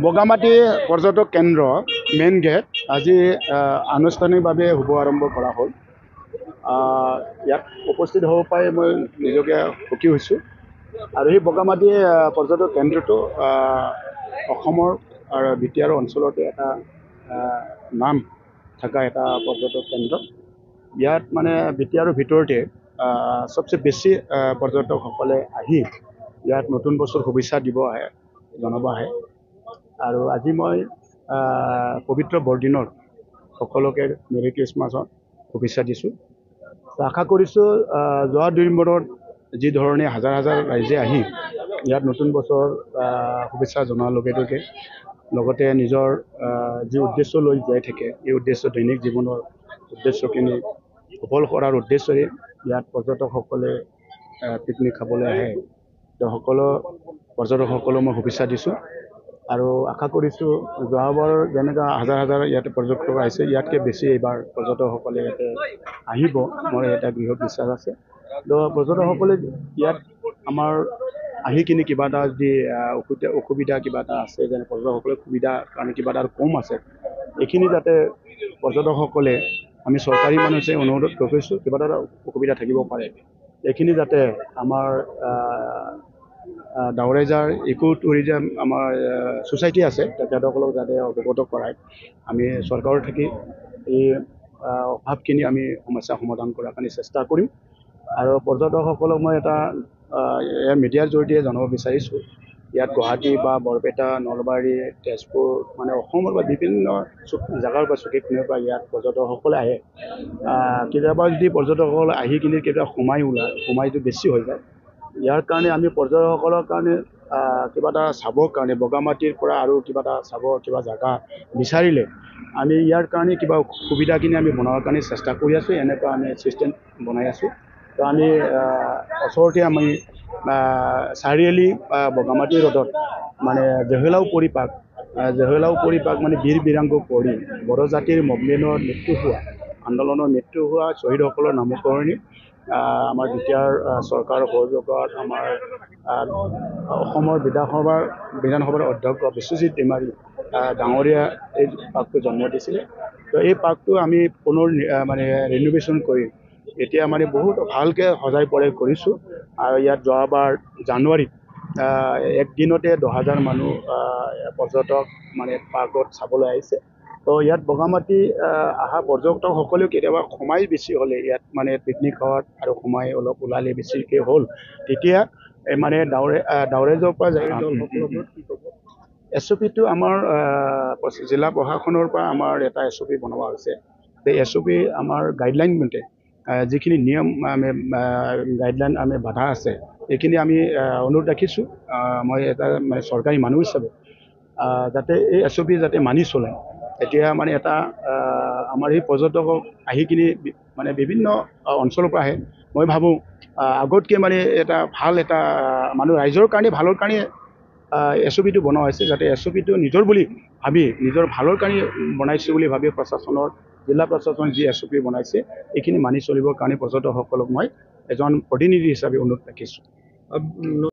বগামাটি পৰ্যটক কেন্দ্ৰ main gate আজি আনুষ্ঠানিকভাৱে শুভ আৰম্ভ কৰা হ'ল। ইয়াত উপস্থিত হ'ব পাই মই নিজকে সুখী হৈছোঁ। আৰু এই বগামাটি পৰ্যটক কেন্দ্ৰটো অসমৰ আৰু বিটিআৰ অঞ্চলতে এটা নাম থকা এটা পৰ্যটক কেন্দ্ৰ। ইয়াত মানে বিটিআৰৰ ভিতৰতে সবচে বেছি পৰ্যটকসকলে আহি ইয়াত নতুন বছৰ শুভেচ্ছা দিব আহে, জনাব আহে। আৰু আজি মই পবিত্ৰ বৰদিনৰ সকলোকে মেৰি ক্ৰিছমাছৰ শুভেচ্ছা দিছোঁ। আশা কৰিছোঁ যোৱা 2 দিনত যি ধৰণে হাজাৰ হাজাৰ ৰাইজে আহি ইয়াত নতুন বছৰ শুভেচ্ছা জনোৱাৰ লগে লগতে নিজৰ যি উদ্দেশ্য লৈ যাই থাকে, এই উদ্দেশ্য দৈনিক জীৱনৰ উদ্দেশ্যখিনি সফল কৰাৰ উদ্দেশ্যৰে ইয়াত পৰ্যটকসকলে পিকনিক খাবলৈ আহে। সকলো পৰ্যটকসকলক মই শুভেচ্ছা দিছোঁ আৰু আশা কৰিছোঁ যোৱাবাৰ যেনেকৈ হাজাৰ হাজাৰ ইয়াতে পৰ্যটক আহিছে, ইয়াতকৈ বেছি এইবাৰ পৰ্যটকসকলে ইয়াতে আহিব, মোৰ এটা দৃঢ় বিশ্বাস আছে। তো পৰ্যটকসকলে ইয়াত আমাৰ আহি কিনে কিবা এটা যদি অসুবিধা কিবা এটা আছে, যেনে পৰ্যটকসকলে সুবিধাৰ কাৰণে কিবা এটা কম আছে, এইখিনি যাতে পৰ্যটকসকলে আমি চৰকাৰী মানুহ হিচাপে অনুৰোধ কৰিছোঁ, কিবা এটা অসুবিধা থাকিব পাৰে, এইখিনি যাতে আমাৰ ডাউৰেজাৰ ইকো টুৰিজম আমাৰ ছ'চাইটি আছে, তেখেতসকলক যাতে অৱগত কৰায় আমি চৰকাৰৰ থাকি এই অভাৱখিনি আমি সমস্যা সমাধান কৰাৰ কাৰণে চেষ্টা কৰিম। আৰু পৰ্যটকসকলক মই এটা মিডিয়াৰ জৰিয়তে জনাব বিচাৰিছোঁ, ইয়াত গুৱাহাটী বা বৰপেটা, নলবাৰী, তেজপুৰ মানে অসমৰ বা বিভিন্ন জেগাৰ পৰা চুকে কোণৰ পৰা ইয়াত পৰ্যটকসকলে আহে। কেতিয়াবা যদি পৰ্যটকসকল আহি কিনে কেতিয়াবা সোমাইটো বেছি হৈ যায়। ইয়াৰ কাৰণে আমি পৰ্যটকসকলৰ কাৰণে কিবা এটা চাবৰ কাৰণে বগামাটিৰ পৰা আৰু কিবা এটা চাব কিবা জেগা বিচাৰিলে আমি ইয়াৰ কাৰণে কিবা সুবিধাখিনি আমি বনোৱাৰ কাৰণে চেষ্টা কৰি আছোঁ। এনেকুৱা আমি ছিষ্টেম বনাই আছোঁ। তো আমি ওচৰতে আমি চাৰিআলি বগামাটি ৰোডত মানে জহেলাও পৰিপাক মানে বীৰ বীৰাংগ পৰি বড়ো জাতিৰ মুভমেণ্টৰ আন্দোলনৰ মৃত্যু হোৱা শ্বহীদসকলৰ নামকৰণী আমাৰ বিটিআৰ চৰকাৰৰ সহযোগত আমাৰ অসমৰ বিধানসভাৰ অধ্যক্ষ বিশ্বজিৎ দৈমাৰী ডাঙৰীয়া এই পাৰ্কটো জন্ম দিছিলে। তো এই পাৰ্কটো আমি পুনৰ মানে ৰিনোভেশ্যন কৰি এতিয়া মানে বহুত ভালকৈ সজাই পৰাই কৰিছোঁ। আৰু ইয়াত যোৱাবাৰ জানুৱাৰীত একদিনতে 10,000 মানুহ পৰ্যটক মানে পাৰ্কত চাবলৈ আহিছে। তো ইয়াত বগামাটি অহা পৰ্যটকসকলেও কেতিয়াবা সময় বেছি হ'লে ইয়াত মানে পিকনিক খোৱাত আৰু সময় অলপ ওলালে বেছিকৈ হ'ল, তেতিয়া মানে ডাউৰেজৰ পৰা SOPটো আমাৰ জিলা প্ৰশাসনৰ পৰা আমাৰ এটা SOP বনোৱা হৈছে। এই SOP আমাৰ গাইডলাইন মতে যিখিনি নিয়ম গাইডলাইন আমি বাধা আছে, এইখিনি আমি অনুৰোধ ৰাখিছোঁ। মই এটা মানে চৰকাৰী মানুহ হিচাপে যাতে এই SOP যাতে মানি চলে। এতিয়া মানে এটা আমাৰ এই পৰ্যটকক আহি কিনি মানে বিভিন্ন অঞ্চলৰ পৰা আহে। মই ভাবোঁ আগতকৈ মানে এটা ভাল এটা মানুহ ৰাইজৰ কাৰণে ভালৰ কাৰণে SOPটো বনোৱা হৈছে, যাতে SOPটো নিজৰ বুলি ভাবি নিজৰ ভালৰ কাৰণে বনাইছে বুলি ভাবি জিলা প্ৰশাসন যি SOP বনাইছে এইখিনি মানি চলিবৰ কাৰণে পৰ্যটকসকলক মই এজন প্ৰতিনিধি হিচাপে অনুৰোধ ৰাখিছোঁ।